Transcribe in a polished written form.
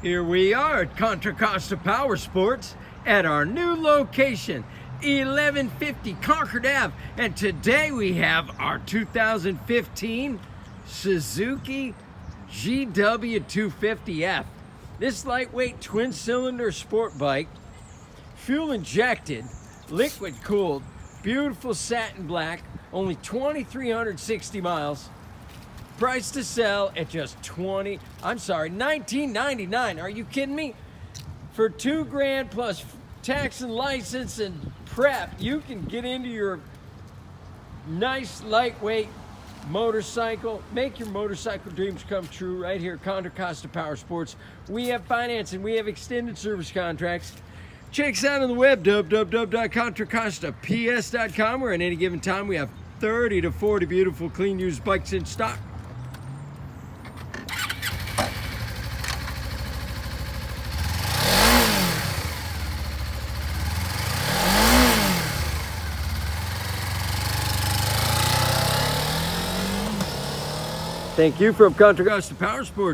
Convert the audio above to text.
Here we are at Contra Costa Powersports at our new location, 1150 Concord Ave, and today we have our 2015 Suzuki GW250F. This lightweight twin-cylinder sport bike, fuel injected, liquid cooled, beautiful satin black, only 2,360 miles. Price to sell at just $19.99. Are you kidding me? For $2,000 plus tax and license and prep, you can get into your nice lightweight motorcycle. Make your motorcycle dreams come true right here at Contra Costa Powersports. We have financing, we have extended service contracts. Check us out on the web, www.contracostaps.com, where at any given time we have 30 to 40 beautiful clean used bikes in stock. Thank you from Contra Costa Powersports.